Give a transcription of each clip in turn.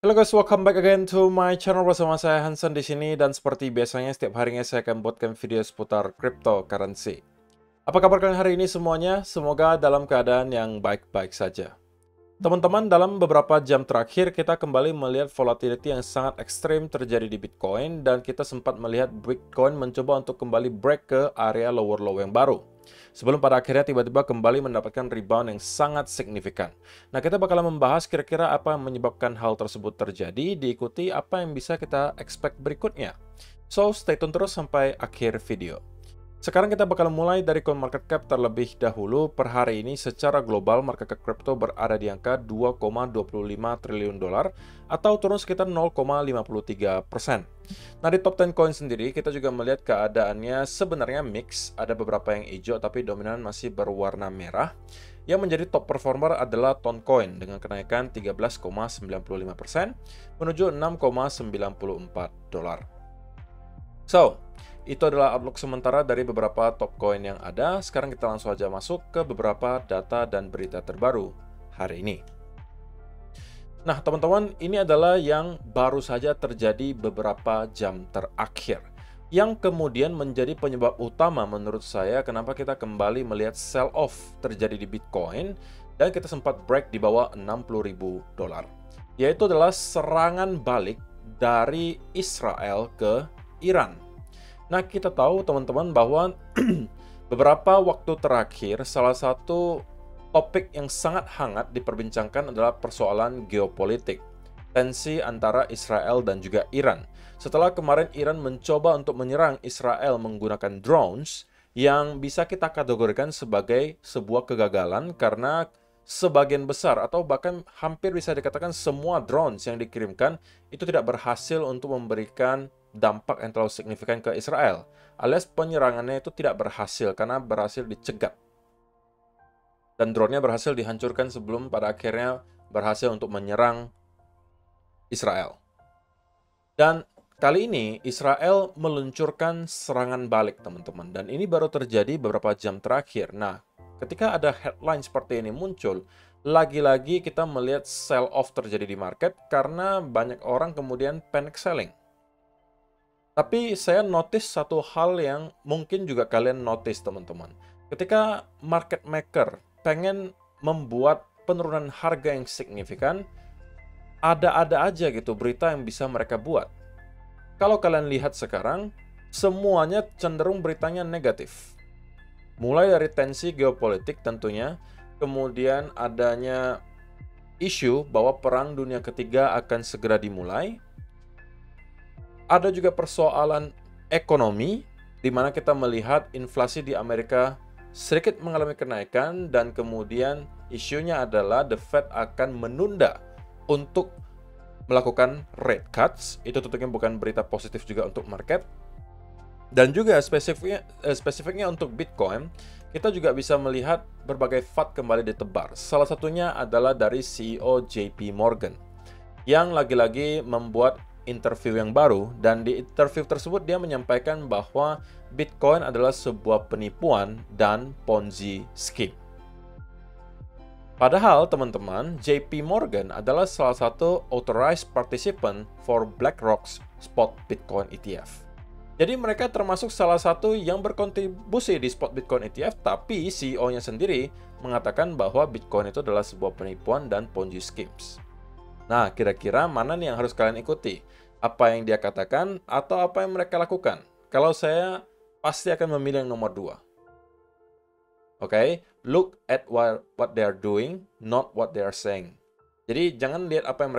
Halo guys, welcome back again to my channel bersama saya Hansen di sini, dan seperti biasanya setiap harinya saya akan buatkan video seputar cryptocurrency. Apa kabar kalian hari ini semuanya? Semoga dalam keadaan yang baik-baik saja. Teman-teman, dalam beberapa jam terakhir kita kembali melihat volatility yang sangat ekstrim terjadi di Bitcoin, dan kita sempat melihat Bitcoin mencoba untuk kembali break ke area lower low yang baru. Sebelum pada akhirnya tiba-tiba kembali mendapatkan rebound yang sangat signifikan. Nah, kita bakal membahas kira-kira apa yang menyebabkan hal tersebut terjadi, diikuti apa yang bisa kita expect berikutnya. So, stay tune terus sampai akhir video. Sekarang kita bakal mulai dari CoinMarketCap terlebih dahulu. Per hari ini secara global market cap crypto berada di angka 2,25 triliun dolar atau turun sekitar 0,53%. Nah, di top 10 coin sendiri kita juga melihat keadaannya sebenarnya mix. Ada beberapa yang hijau tapi dominan masih berwarna merah. Yang menjadi top performer adalah Toncoin dengan kenaikan 13,95% menuju 6,94 dolar. So, itu adalah outlook sementara dari beberapa top coin yang ada. Sekarang kita langsung aja masuk ke beberapa data dan berita terbaru hari ini. Nah, teman-teman, ini adalah yang baru saja terjadi beberapa jam terakhir, yang kemudian menjadi penyebab utama menurut saya kenapa kita kembali melihat sell-off terjadi di Bitcoin, dan kita sempat break di bawah 60.000 dolar. Yaitu adalah serangan balik dari Israel ke Iran. Nah, kita tahu teman-teman bahwa beberapa waktu terakhir salah satu topik yang sangat hangat diperbincangkan adalah persoalan geopolitik, tensi antara Israel dan juga Iran. Setelah kemarin Iran mencoba untuk menyerang Israel menggunakan drones, yang bisa kita kategorikan sebagai sebuah kegagalan karena sebagian besar atau bahkan hampir bisa dikatakan semua drones yang dikirimkan itu tidak berhasil untuk memberikan dampak yang terlalu signifikan ke Israel, alias penyerangannya itu tidak berhasil karena berhasil dicegat. Dan drone-nya berhasil dihancurkan sebelum pada akhirnya berhasil untuk menyerang Israel. Dan kali ini Israel meluncurkan serangan balik, teman-teman. Dan ini baru terjadi beberapa jam terakhir. Nah, ketika ada headline seperti ini muncul, lagi-lagi kita melihat sell-off terjadi di market karena banyak orang kemudian panic selling. Tapi saya notice satu hal yang mungkin juga kalian notice, teman-teman. Ketika market maker pengen membuat penurunan harga yang signifikan, ada-ada aja gitu berita yang bisa mereka buat. Kalau kalian lihat sekarang, semuanya cenderung beritanya negatif. Mulai dari tensi geopolitik tentunya, kemudian adanya isu bahwa Perang Dunia Ketiga akan segera dimulai. Ada juga persoalan ekonomi, di mana kita melihat inflasi di Amerika sedikit mengalami kenaikan, dan kemudian isunya adalah the Fed akan menunda untuk melakukan rate cuts. Itu tentunya bukan berita positif juga untuk market. Dan juga spesifiknya untuk Bitcoin, kita juga bisa melihat berbagai FUD kembali ditebar. Salah satunya adalah dari CEO JP Morgan, yang lagi-lagi membuat interview yang baru, dan di interview tersebut dia menyampaikan bahwa Bitcoin adalah sebuah penipuan dan Ponzi scheme. Padahal teman-teman, JP Morgan adalah salah satu authorized participant for BlackRock's Spot Bitcoin ETF. Jadi mereka termasuk salah satu yang berkontribusi di Spot Bitcoin ETF, tapi CEO-nya sendiri mengatakan bahwa Bitcoin itu adalah sebuah penipuan dan Ponzi schemes. Nah, kira-kira mana nih yang harus kalian ikuti? Apa yang dia katakan atau apa yang mereka lakukan? Kalau saya pasti akan memilih yang nomor 2. Oke, look at what they are doing, not what they are saying. Jadi jangan lihat apa yang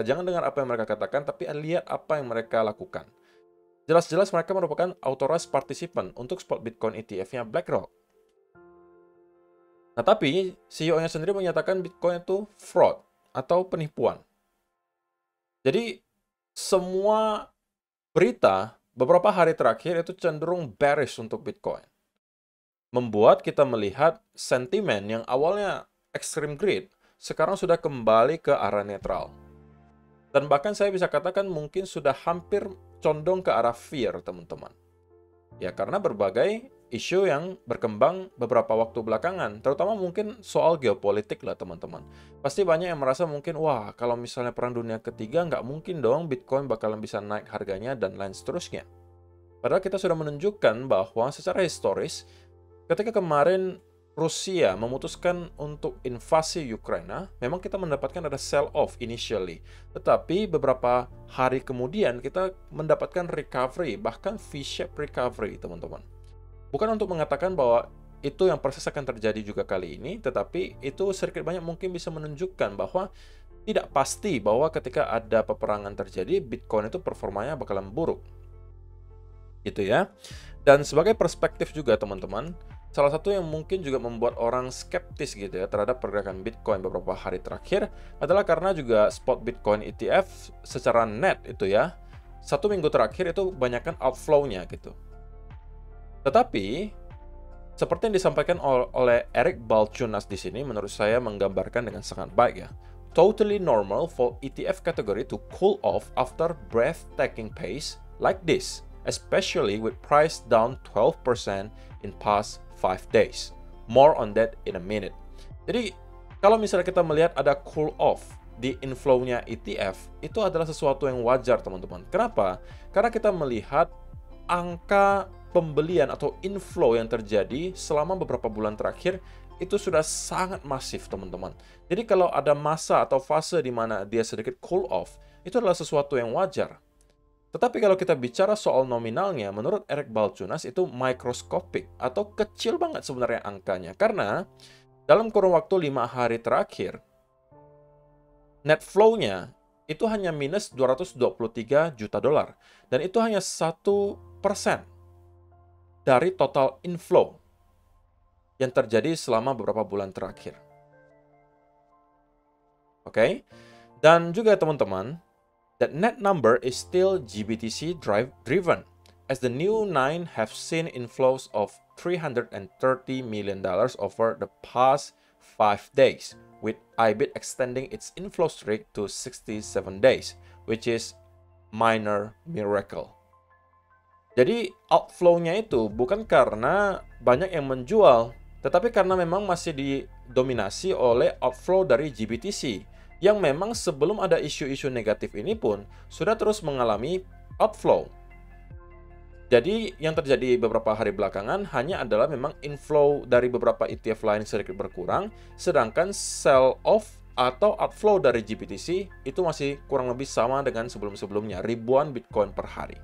jangan dengar apa yang mereka katakan, tapi lihat apa yang mereka lakukan. Jelas-jelas mereka merupakan authorized participant untuk Spot Bitcoin ETF-nya BlackRock. Nah, tapi CEO-nya sendiri menyatakan Bitcoin itu fraud atau penipuan. Jadi, semua berita beberapa hari terakhir itu cenderung bearish untuk Bitcoin. Membuat kita melihat sentimen yang awalnya extreme greed, sekarang sudah kembali ke arah netral. Dan bahkan saya bisa katakan mungkin sudah hampir condong ke arah fear, teman-teman. Ya, karena berbagai isu yang berkembang beberapa waktu belakangan, terutama mungkin soal geopolitik lah teman-teman. Pasti banyak yang merasa mungkin, wah kalau misalnya Perang Dunia Ketiga nggak mungkin dong Bitcoin bakalan bisa naik harganya dan lain seterusnya. Padahal kita sudah menunjukkan bahwa secara historis, ketika kemarin Rusia memutuskan untuk invasi Ukraina, memang kita mendapatkan ada sell-off initially. Tetapi beberapa hari kemudian kita mendapatkan recovery, bahkan V-shape recovery, teman-teman. Bukan untuk mengatakan bahwa itu yang persis akan terjadi juga kali ini, tetapi itu sedikit banyak mungkin bisa menunjukkan bahwa tidak pasti bahwa ketika ada peperangan terjadi, Bitcoin itu performanya bakalan buruk. Gitu ya. Dan sebagai perspektif juga teman-teman, salah satu yang mungkin juga membuat orang skeptis gitu ya terhadap pergerakan Bitcoin beberapa hari terakhir adalah karena juga spot Bitcoin ETF secara net itu ya, 1 minggu terakhir itu banyakkan outflow-nya gitu. Tetapi seperti yang disampaikan oleh Eric Balchunas di sini, menurut saya menggambarkan dengan sangat baik ya. Totally normal for ETF category to cool off after breathtaking pace like this, especially with price down 12% in past 5 days. More on that in a minute. Jadi, kalau misalnya kita melihat ada cool off di inflow-nya ETF, itu adalah sesuatu yang wajar, teman-teman. Kenapa? Karena kita melihat angka pembelian atau inflow yang terjadi selama beberapa bulan terakhir itu sudah sangat masif, teman-teman. Jadi, kalau ada masa atau fase di mana dia sedikit cool off, itu adalah sesuatu yang wajar. Tetapi kalau kita bicara soal nominalnya, menurut Eric Balchunas itu mikroskopik atau kecil banget sebenarnya angkanya. Karena dalam kurun waktu 5 hari terakhir, net flow-nya itu hanya minus 223 juta dolar. Dan itu hanya 1% dari total inflow yang terjadi selama beberapa bulan terakhir. Oke? Dan juga teman-teman, that net number is still GBTC driven, as the new 9 have seen inflows of $330 million over the past 5 days, with IBIT extending its inflow streak to 67 days, which is minor miracle. Jadi outflow-nya itu bukan karena banyak yang menjual, tetapi karena memang masih didominasi oleh outflow dari GBTC, yang memang sebelum ada isu-isu negatif ini pun sudah terus mengalami outflow. Jadi yang terjadi beberapa hari belakangan hanya adalah memang inflow dari beberapa ETF lain sedikit berkurang, sedangkan sell off atau outflow dari GBTC itu masih kurang lebih sama dengan sebelum-sebelumnya, ribuan Bitcoin per hari.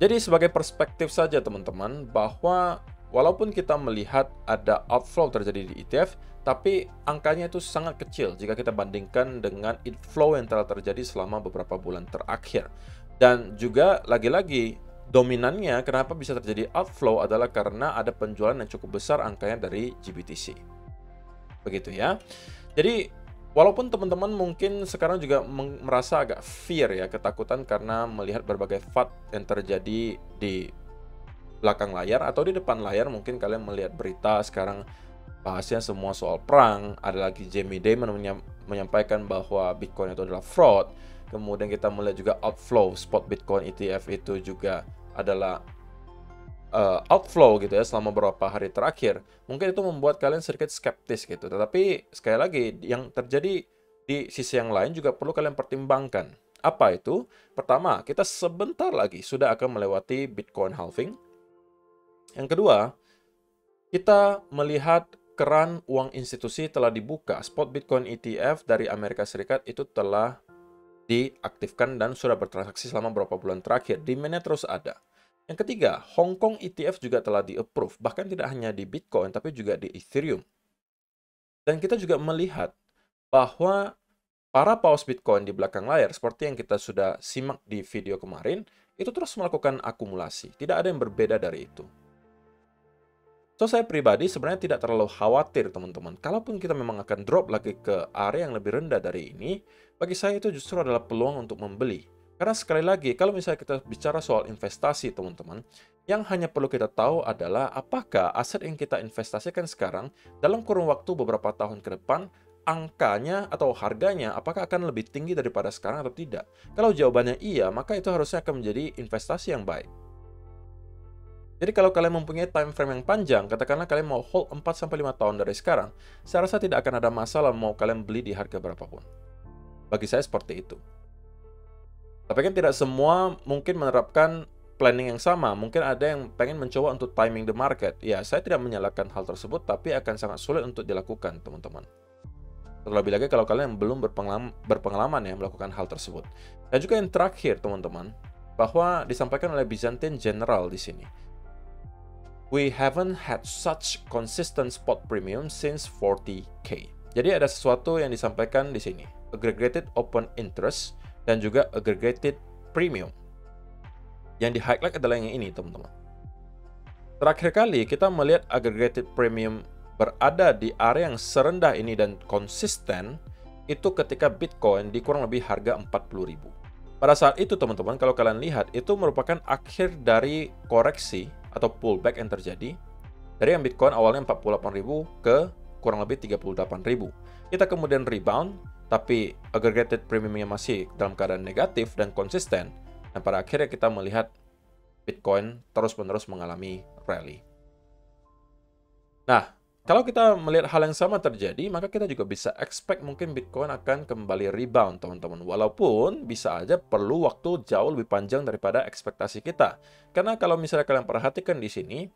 Jadi sebagai perspektif saja teman-teman, bahwa walaupun kita melihat ada outflow terjadi di ETF, tapi angkanya itu sangat kecil jika kita bandingkan dengan inflow yang telah terjadi selama beberapa bulan terakhir. Dan juga lagi-lagi dominannya kenapa bisa terjadi outflow adalah karena ada penjualan yang cukup besar angkanya dari GBTC. Begitu ya. Jadi walaupun teman-teman mungkin sekarang juga merasa agak fear ya, ketakutan karena melihat berbagai FUD yang terjadi di belakang layar atau di depan layar, mungkin kalian melihat berita sekarang bahasnya semua soal perang. Ada lagi Jamie Dimon menyampaikan bahwa Bitcoin itu adalah fraud. Kemudian kita melihat juga outflow spot Bitcoin ETF itu juga adalah outflow gitu ya selama beberapa hari terakhir. Mungkin itu membuat kalian sedikit skeptis gitu. Tetapi sekali lagi yang terjadi di sisi yang lain juga perlu kalian pertimbangkan. Apa itu? Pertama, kita sebentar lagi sudah akan melewati Bitcoin halving. Yang kedua, kita melihat keran uang institusi telah dibuka. Spot Bitcoin ETF dari Amerika Serikat itu telah diaktifkan dan sudah bertransaksi selama beberapa bulan terakhir. Demand-nya terus ada. Yang ketiga, Hong Kong ETF juga telah di-approve. Bahkan tidak hanya di Bitcoin, tapi juga di Ethereum. Dan kita juga melihat bahwa para paus Bitcoin di belakang layar, seperti yang kita sudah simak di video kemarin, itu terus melakukan akumulasi. Tidak ada yang berbeda dari itu. So, saya pribadi sebenarnya tidak terlalu khawatir, teman-teman. Kalaupun kita memang akan drop lagi ke area yang lebih rendah dari ini, bagi saya itu justru adalah peluang untuk membeli. Karena sekali lagi, kalau misalnya kita bicara soal investasi, teman-teman, yang hanya perlu kita tahu adalah apakah aset yang kita investasikan sekarang, dalam kurun waktu beberapa tahun ke depan, angkanya atau harganya apakah akan lebih tinggi daripada sekarang atau tidak. Kalau jawabannya iya, maka itu harusnya akan menjadi investasi yang baik. Jadi kalau kalian mempunyai time frame yang panjang, katakanlah kalian mau hold 4-5 tahun dari sekarang, saya rasa tidak akan ada masalah mau kalian beli di harga berapapun. Bagi saya seperti itu. Tapi kan tidak semua mungkin menerapkan planning yang sama. Mungkin ada yang pengen mencoba untuk timing the market. Ya, saya tidak menyalahkan hal tersebut, tapi akan sangat sulit untuk dilakukan, teman-teman. Terlebih lagi kalau kalian belum berpengalaman ya melakukan hal tersebut. Dan juga yang terakhir, teman-teman, bahwa disampaikan oleh Byzantine General di sini. We haven't had such consistent spot premium since 40K. Jadi ada sesuatu yang disampaikan di sini. Aggregated open interest dan juga aggregated premium. Yang di-highlight adalah yang ini, teman-teman. Terakhir kali kita melihat aggregated premium berada di area yang serendah ini dan konsisten, itu ketika Bitcoin di kurang lebih harga 40.000. Pada saat itu, teman-teman, kalau kalian lihat, itu merupakan akhir dari koreksi atau pullback yang terjadi dari yang Bitcoin awalnya 48.000 ke kurang lebih 38.000. Kita kemudian rebound, tapi aggregated premiumnya masih dalam keadaan negatif dan konsisten. Dan pada akhirnya kita melihat Bitcoin terus-menerus mengalami rally. Nah, kalau kita melihat hal yang sama terjadi, maka kita juga bisa expect mungkin Bitcoin akan kembali rebound, teman-teman. Walaupun bisa aja perlu waktu jauh lebih panjang daripada ekspektasi kita. Karena kalau misalnya kalian perhatikan di sini,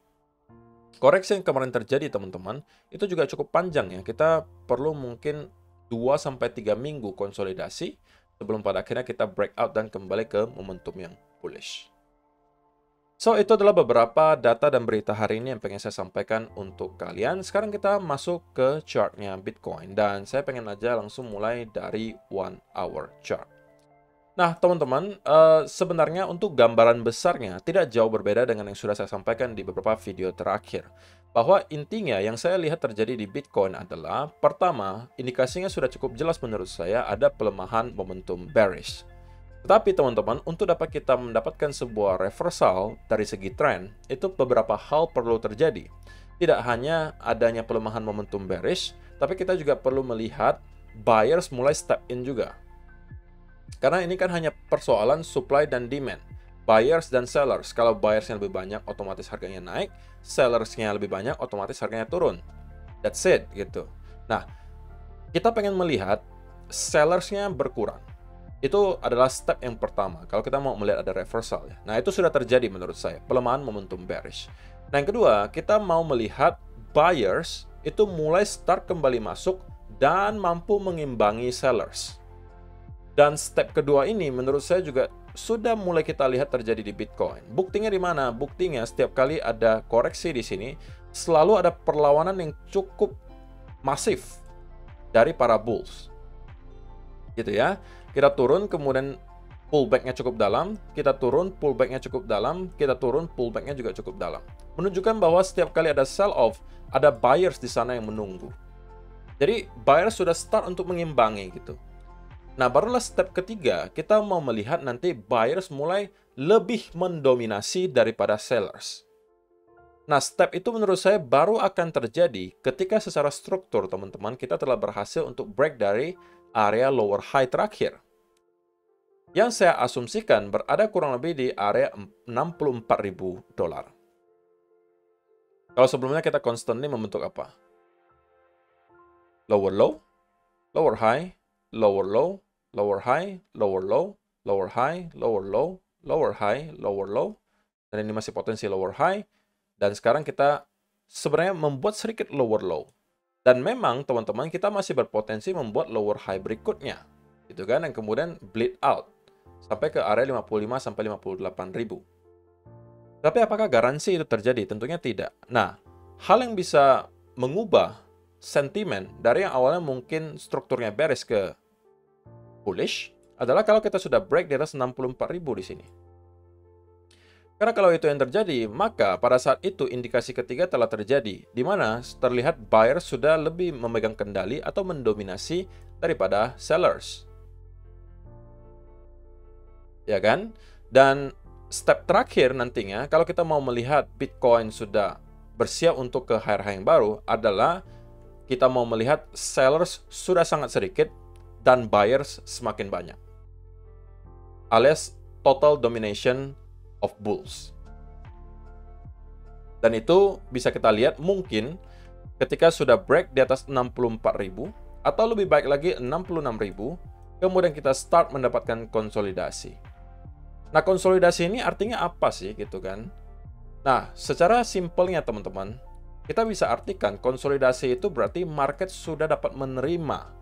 koreksi yang kemarin terjadi, teman-teman, itu juga cukup panjang ya. Kita perlu mungkin 2-3 minggu konsolidasi sebelum pada akhirnya kita breakout dan kembali ke momentum yang bullish. So, itu adalah beberapa data dan berita hari ini yang pengen saya sampaikan untuk kalian. Sekarang kita masuk ke chartnya Bitcoin. Dan saya pengen aja langsung mulai dari 1 hour chart. Nah, teman-teman, sebenarnya untuk gambaran besarnya tidak jauh berbeda dengan yang sudah saya sampaikan di beberapa video terakhir. Bahwa intinya yang saya lihat terjadi di Bitcoin adalah, pertama, indikasinya sudah cukup jelas menurut saya ada pelemahan momentum bearish. Tetapi teman-teman, untuk dapat kita mendapatkan sebuah reversal dari segi tren, itu beberapa hal perlu terjadi. Tidak hanya adanya pelemahan momentum bearish, tapi kita juga perlu melihat buyers mulai step in juga. Karena ini kan hanya persoalan supply dan demand. Buyers dan sellers. Kalau buyersnya lebih banyak, otomatis harganya naik. Sellersnya lebih banyak, otomatis harganya turun. That's it, gitu. Nah, kita pengen melihat sellersnya berkurang. Itu adalah step yang pertama, kalau kita mau melihat ada reversal. Ya. Nah, itu sudah terjadi menurut saya, pelemahan momentum bearish. Nah, yang kedua, kita mau melihat buyers itu mulai start kembali masuk dan mampu mengimbangi sellers. Dan step kedua ini menurut saya juga sudah mulai kita lihat terjadi di Bitcoin. Buktinya di mana? Buktinya setiap kali ada koreksi di sini, selalu ada perlawanan yang cukup masif dari para bulls. Gitu ya. Kita turun, kemudian pullback-nya cukup dalam, kita turun, pullback-nya cukup dalam, kita turun, pullback-nya juga cukup dalam. Menunjukkan bahwa setiap kali ada sell-off, ada buyers di sana yang menunggu. Jadi, buyers sudah start untuk mengimbangi gitu. Nah, barulah step ketiga, kita mau melihat nanti buyers mulai lebih mendominasi daripada sellers. Nah, step itu menurut saya baru akan terjadi ketika secara struktur, teman-teman, kita telah berhasil untuk break dari area lower high terakhir. Yang saya asumsikan berada kurang lebih di area $64.000. Kalau sebelumnya kita constantly membentuk apa? Lower low, lower high, lower low, lower high, lower low, lower high, lower low, lower high, lower low. Dan ini masih potensi lower high. Dan sekarang kita sebenarnya membuat sedikit lower low. Dan memang teman-teman kita masih berpotensi membuat lower high berikutnya. Gitu kan, yang kemudian bleed out sampai ke area 55-58.000. Tapi apakah garansi itu terjadi? Tentunya tidak. Nah, hal yang bisa mengubah sentimen dari yang awalnya mungkin strukturnya bearish ke bullish adalah kalau kita sudah break di atas 64.000 di sini. Karena kalau itu yang terjadi, maka pada saat itu indikasi ketiga telah terjadi, di mana terlihat buyer sudah lebih memegang kendali atau mendominasi daripada sellers. Ya kan? Dan step terakhir nantinya, kalau kita mau melihat Bitcoin sudah bersiap untuk ke higher high yang baru, adalah kita mau melihat sellers sudah sangat sedikit dan buyers semakin banyak. Alias total domination of bulls. Dan itu bisa kita lihat mungkin ketika sudah break di atas 64.000 atau lebih baik lagi 66.000, kemudian kita start mendapatkan konsolidasi. Nah, konsolidasi ini artinya apa sih gitu kan? Nah, secara simpelnya teman-teman, kita bisa artikan konsolidasi itu berarti market sudah dapat menerima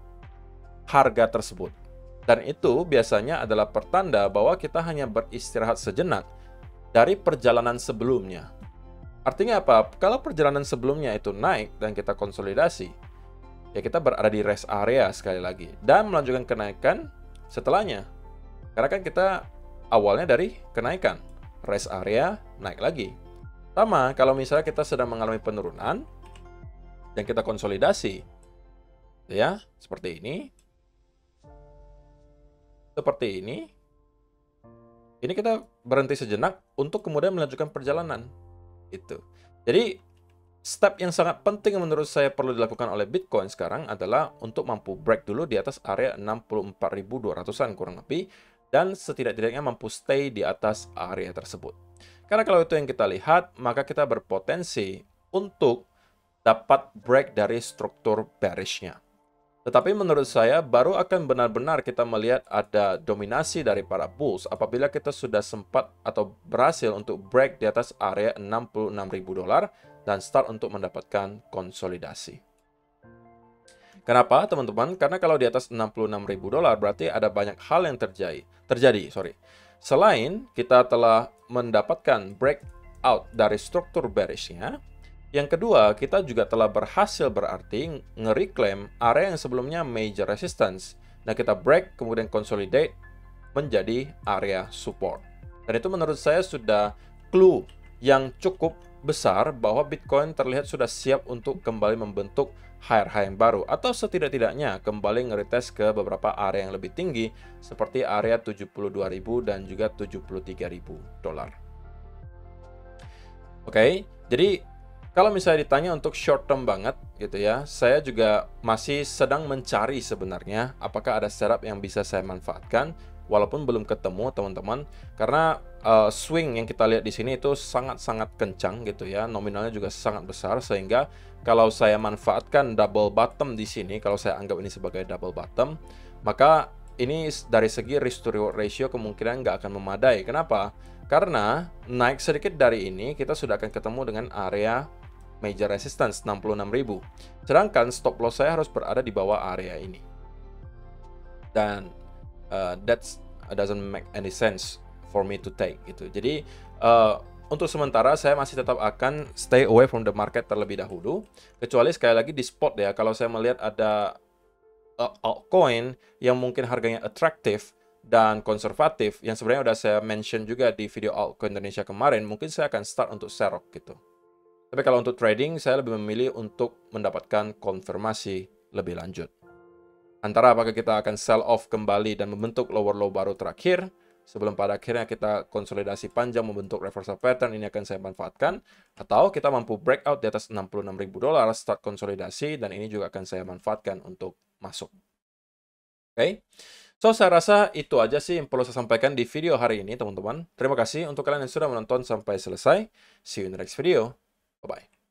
harga tersebut. Dan itu biasanya adalah pertanda bahwa kita hanya beristirahat sejenak dari perjalanan sebelumnya. Artinya apa? Kalau perjalanan sebelumnya itu naik dan kita konsolidasi, ya kita berada di rest area sekali lagi. Dan melanjutkan kenaikan setelahnya. Karena kan kita awalnya dari kenaikan. Rest area, naik lagi. Sama, kalau misalnya kita sedang mengalami penurunan, dan kita konsolidasi, ya, seperti ini. Seperti ini kita berhenti sejenak untuk kemudian melanjutkan perjalanan. Itu. Jadi, step yang sangat penting yang menurut saya perlu dilakukan oleh Bitcoin sekarang adalah untuk mampu break dulu di atas area 64.200-an kurang lebih, dan setidak-tidaknya mampu stay di atas area tersebut. Karena kalau itu yang kita lihat, maka kita berpotensi untuk dapat break dari struktur bearish-nya. Tetapi menurut saya baru akan benar-benar kita melihat ada dominasi dari para bulls apabila kita sudah sempat atau berhasil untuk break di atas area $66.000 dan start untuk mendapatkan konsolidasi. Kenapa teman-teman? Karena kalau di atas $66.000 berarti ada banyak hal yang terjadi. Selain kita telah mendapatkan breakout dari struktur bearish-nya, yang kedua, kita juga telah berhasil berarti nge-reclaim area yang sebelumnya major resistance. Nah, kita break, kemudian consolidate menjadi area support. Dan itu menurut saya sudah clue yang cukup besar bahwa Bitcoin terlihat sudah siap untuk kembali membentuk higher high yang baru. Atau setidak-tidaknya kembali nge-retest ke beberapa area yang lebih tinggi seperti area 72.000 dan juga $73.000. Oke, jadi kalau misalnya ditanya untuk short term banget gitu ya, saya juga masih sedang mencari sebenarnya apakah ada setup yang bisa saya manfaatkan walaupun belum ketemu teman-teman, karena swing yang kita lihat di sini itu sangat-sangat kencang gitu ya, nominalnya juga sangat besar sehingga kalau saya manfaatkan double bottom di sini, kalau saya anggap ini sebagai double bottom, maka ini dari segi risk to reward ratio kemungkinan nggak akan memadai. Kenapa? Karena naik sedikit dari ini kita sudah akan ketemu dengan area major resistance 66.000. Sedangkan stop loss saya harus berada di bawah area ini. Dan that doesn't make any sense for me to take gitu. Jadi untuk sementara saya masih tetap akan stay away from the market terlebih dahulu. Kecuali sekali lagi di spot ya, kalau saya melihat ada altcoin yang mungkin harganya attractive dan konservatif, yang sebenarnya udah saya mention juga di video altcoin Indonesia kemarin, mungkin saya akan start untuk serok gitu. Tapi kalau untuk trading, saya lebih memilih untuk mendapatkan konfirmasi lebih lanjut. Antara apakah kita akan sell off kembali dan membentuk lower low baru terakhir, sebelum pada akhirnya kita konsolidasi panjang membentuk reversal pattern, ini akan saya manfaatkan. Atau kita mampu breakout di atas $66.000, start konsolidasi, dan ini juga akan saya manfaatkan untuk masuk. Oke. So, saya rasa itu aja sih yang perlu saya sampaikan di video hari ini, teman-teman. Terima kasih untuk kalian yang sudah menonton sampai selesai. See you in the next video. Bye-bye.